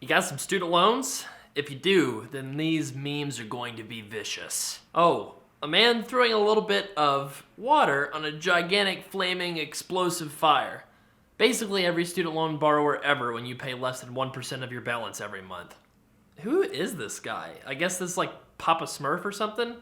You got some student loans? If you do, then these memes are going to be vicious. Oh, a man throwing a little bit of water on a gigantic flaming explosive fire. Basically every student loan borrower ever when you pay less than 1% of your balance every month. Who is this guy? I guess this is like Papa Smurf or something?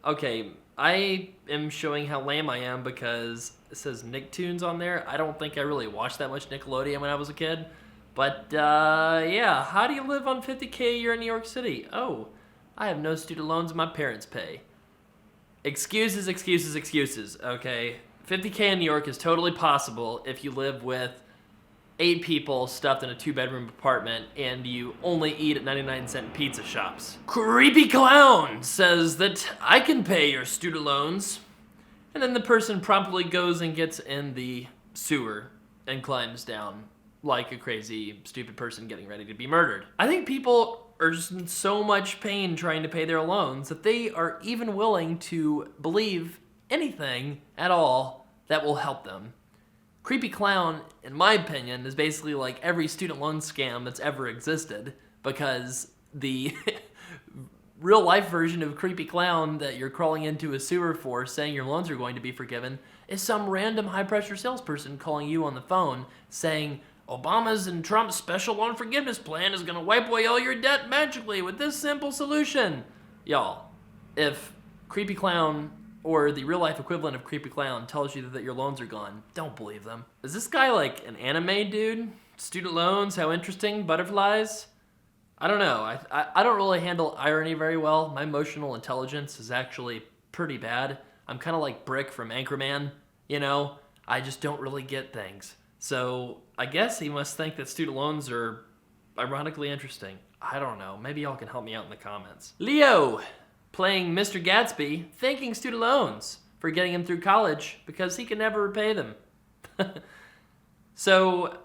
Okay, I am showing how lame I am because it says Nicktoons on there. I don't think I really watched that much Nickelodeon when I was a kid. But, yeah, how do you live on $50K a year in New York City? Oh, I have no student loans my parents pay. Excuses, excuses, excuses, okay? $50K in New York is totally possible if you live with 8 people stuffed in a 2-bedroom apartment and you only eat at 99-cent pizza shops. Creepy Clown says that I can pay your student loans. And then the person promptly goes and gets in the sewer and climbs down like a crazy, stupid person getting ready to be murdered. I think people are just in so much pain trying to pay their loans that they are even willing to believe anything at all that will help them. Creepy Clown, in my opinion, is basically like every student loan scam that's ever existed, because the real life version of Creepy Clown that you're crawling into a sewer for saying your loans are going to be forgiven is some random high pressure salesperson calling you on the phone saying, Obama's and Trump's special loan forgiveness plan is going to wipe away all your debt magically with this simple solution. Y'all, if Creepy Clown or the real life equivalent of Creepy Clown tells you that your loans are gone, don't believe them. Is this guy like an anime dude? Student loans, how interesting, butterflies? I don't know. I don't really handle irony very well. My emotional intelligence is actually pretty bad. I'm kind of like Brick from Anchorman, you know? I just don't really get things. So I guess he must think that student loans are ironically interesting. I don't know. Maybe y'all can help me out in the comments. Leo, playing Mr. Gatsby, thanking student loans for getting him through college because he can never repay them. So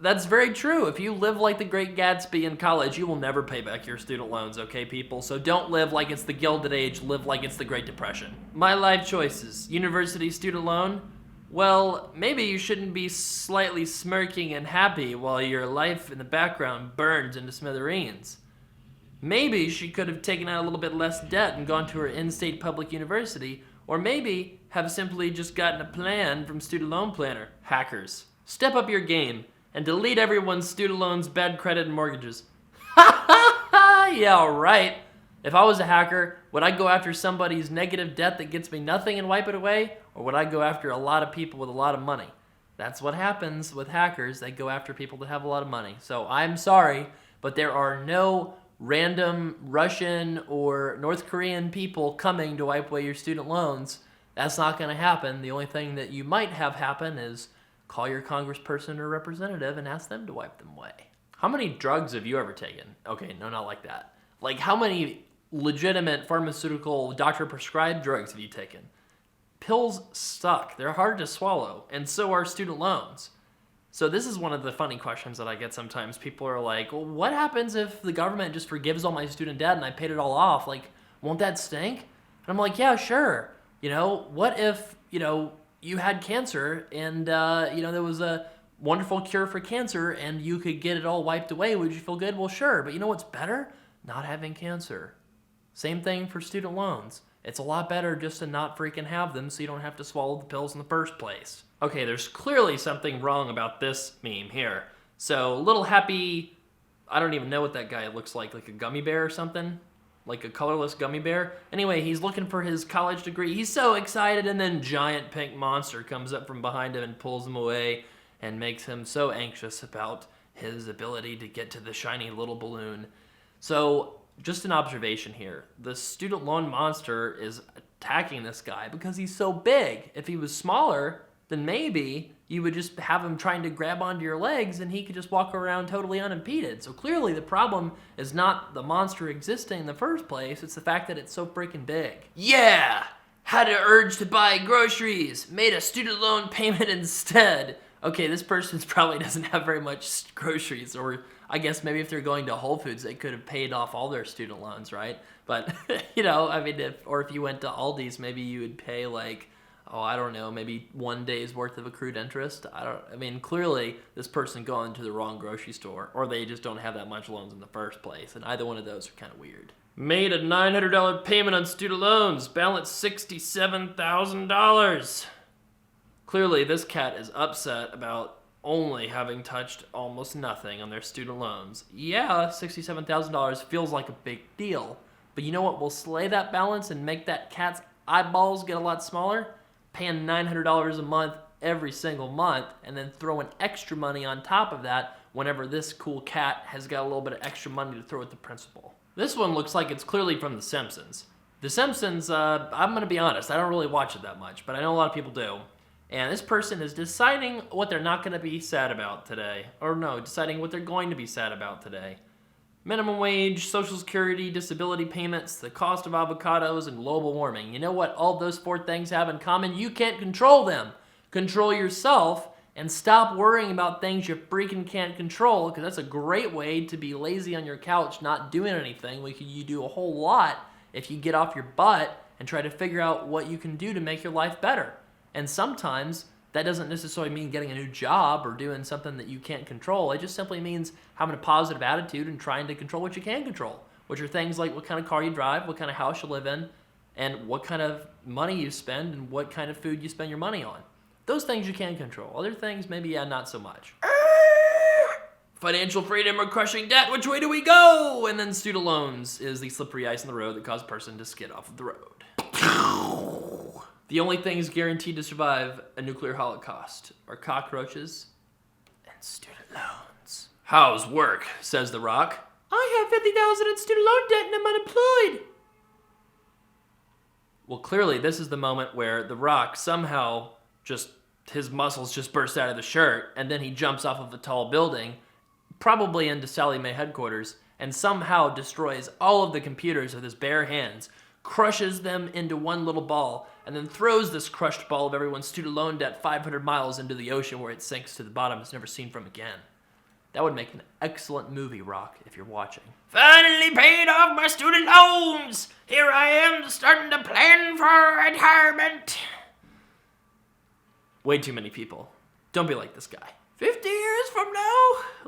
that's very true. If you live like the Great Gatsby in college, you will never pay back your student loans, okay, people? So don't live like it's the Gilded Age, live like it's the Great Depression. My life choices. University student loan. Well, maybe you shouldn't be slightly smirking and happy while your life in the background burns into smithereens. Maybe she could have taken out a little bit less debt and gone to her in-state public university, or maybe have simply just gotten a plan from Student Loan Planner. Hackers, step up your game and delete everyone's student loans, bad credit, and mortgages. Ha ha ha! Yeah, right. If I was a hacker, would I go after somebody's negative debt that gets me nothing and wipe it away? Or would I go after a lot of people with a lot of money? That's what happens with hackers. They go after people that have a lot of money. So I'm sorry, but there are no random Russian or North Korean people coming to wipe away your student loans. That's not going to happen. The only thing that you might have happen is call your congressperson or representative and ask them to wipe them away. How many drugs have you ever taken? Okay, no, not like that. Like, how many legitimate pharmaceutical doctor-prescribed drugs have you taken? Pills suck. They're hard to swallow, and so are student loans. So this is one of the funny questions that I get sometimes. People are like, well, what happens if the government just forgives all my student debt and I paid it all off? Like, won't that stink? And I'm like, yeah, sure. You know, what if, you had cancer and, there was a wonderful cure for cancer and you could get it all wiped away? Would you feel good? Well, sure. But you know what's better? Not having cancer. Same thing for student loans. It's a lot better just to not freaking have them so you don't have to swallow the pills in the first place. Okay, there's clearly something wrong about this meme here. So, little happy, I don't even know what that guy looks like a gummy bear or something? Like a colorless gummy bear? Anyway, he's looking for his college degree. He's so excited, and then giant pink monster comes up from behind him and pulls him away and makes him so anxious about his ability to get to the shiny little balloon. So, just an observation here. The student loan monster is attacking this guy because he's so big. If he was smaller, then maybe you would just have him trying to grab onto your legs and he could just walk around totally unimpeded. So clearly the problem is not the monster existing in the first place, it's the fact that it's so freaking big. Yeah! Had an urge to buy groceries, made a student loan payment instead. Okay, this person probably doesn't have very much groceries, or I guess maybe if they're going to Whole Foods, they could have paid off all their student loans, right? But, if you went to Aldi's, maybe you would pay like Oh, I don't know, maybe 1 day's worth of accrued interest. I mean, clearly this person going to the wrong grocery store, or they just don't have that much loans in the first place, and either one of those are kind of weird. Made a $900 payment on student loans, balance $67,000. Clearly this cat is upset about only having touched almost nothing on their student loans. Yeah, $67,000 feels like a big deal, but you know what will slay that balance and make that cat's eyeballs get a lot smaller? Paying $900 a month every single month and then throwing extra money on top of that whenever this cool cat has got a little bit of extra money to throw at the principal. This one looks like it's clearly from The Simpsons. The Simpsons, I'm going to be honest, I don't really watch it that much, but I know a lot of people do. And this person is deciding what they're not going to be sad about today. Or no, deciding what they're going to be sad about today. Minimum wage, Social Security, disability payments, the cost of avocados, and global warming. You know what all those 4 things have in common? You can't control them. Control yourself and stop worrying about things you freaking can't control, because that's a great way to be lazy on your couch not doing anything. You do a whole lot if you get off your butt and try to figure out what you can do to make your life better. And sometimes that doesn't necessarily mean getting a new job or doing something that you can't control. It just simply means having a positive attitude and trying to control what you can control, which are things like what kind of car you drive, what kind of house you live in, and what kind of money you spend and what kind of food you spend your money on. Those things you can control. Other things, maybe, not so much. Financial freedom or crushing debt, which way do we go? And then student loans is the slippery ice in the road that cause a person to skid off of the road. The only things guaranteed to survive a nuclear holocaust are cockroaches and student loans. How's work, says The Rock. I have $50,000 in student loan debt and I'm unemployed. Well, clearly this is the moment where The Rock somehow his muscles just burst out of the shirt, and then he jumps off of a tall building, probably into Sally Mae headquarters, and somehow destroys all of the computers with his bare hands, crushes them into one little ball, and then throws this crushed ball of everyone's student loan debt 500 miles into the ocean where it sinks to the bottom. It's never seen from again. That would make an excellent movie, Rock, if you're watching. Finally paid off my student loans! Here I am starting to plan for retirement! Way too many people. Don't be like this guy. 50 years from now,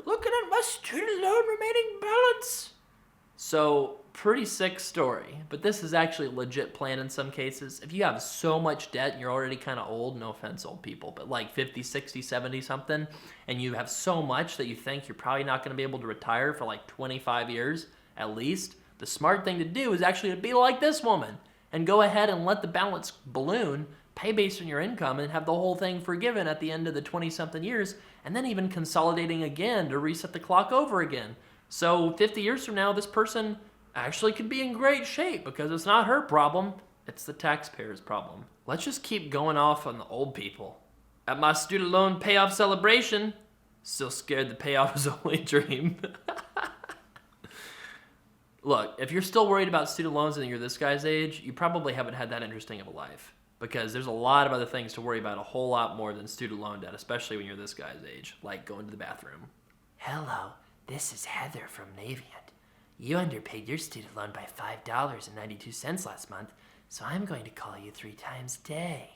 looking at my student loan remaining balance. So, pretty sick story, but this is actually a legit plan in some cases. If you have so much debt and you're already kind of old, no offense old people, but like 50, 60, 70 something, and you have so much that you think you're probably not going to be able to retire for like 25 years at least, the smart thing to do is actually to be like this woman and go ahead and let the balance balloon, pay based on your income, and have the whole thing forgiven at the end of the 20-something years, and then even consolidating again to reset the clock over again. So 50 years from now, this person actually could be in great shape because it's not her problem, it's the taxpayer's problem. Let's just keep going off on the old people. At my student loan payoff celebration, still scared the payoff was only a dream. Look, if you're still worried about student loans and you're this guy's age, you probably haven't had that interesting of a life. Because there's a lot of other things to worry about, a whole lot more than student loan debt, especially when you're this guy's age, like going to the bathroom. Hello, this is Heather from Navient. You underpaid your student loan by $5.92 last month, so I'm going to call you 3 times a day.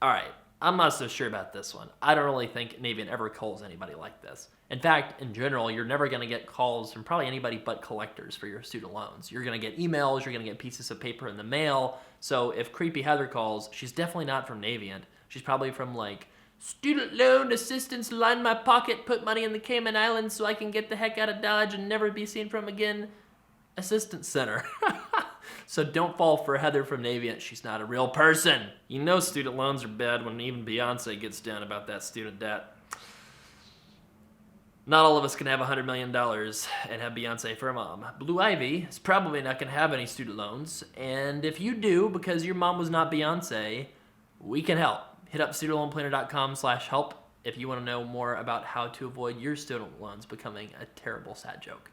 Alright, I'm not so sure about this one. I don't really think Navient ever calls anybody like this. In fact, in general, you're never going to get calls from probably anybody but collectors for your student loans. You're going to get emails, you're going to get pieces of paper in the mail. So if Creepy Heather calls, she's definitely not from Navient. She's probably from like, student loan assistance line my pocket, put money in the Cayman Islands so I can get the heck out of Dodge and never be seen from again. Assistance center. So don't fall for Heather from Navient. She's not a real person. You know student loans are bad when even Beyonce gets down about that student debt. Not all of us can have $100 million and have Beyonce for a mom. Blue Ivy is probably not going to have any student loans. And if you do, because your mom was not Beyonce, we can help. Hit up studentloanplanner.com/help if you want to know more about how to avoid your student loans becoming a terrible sad joke.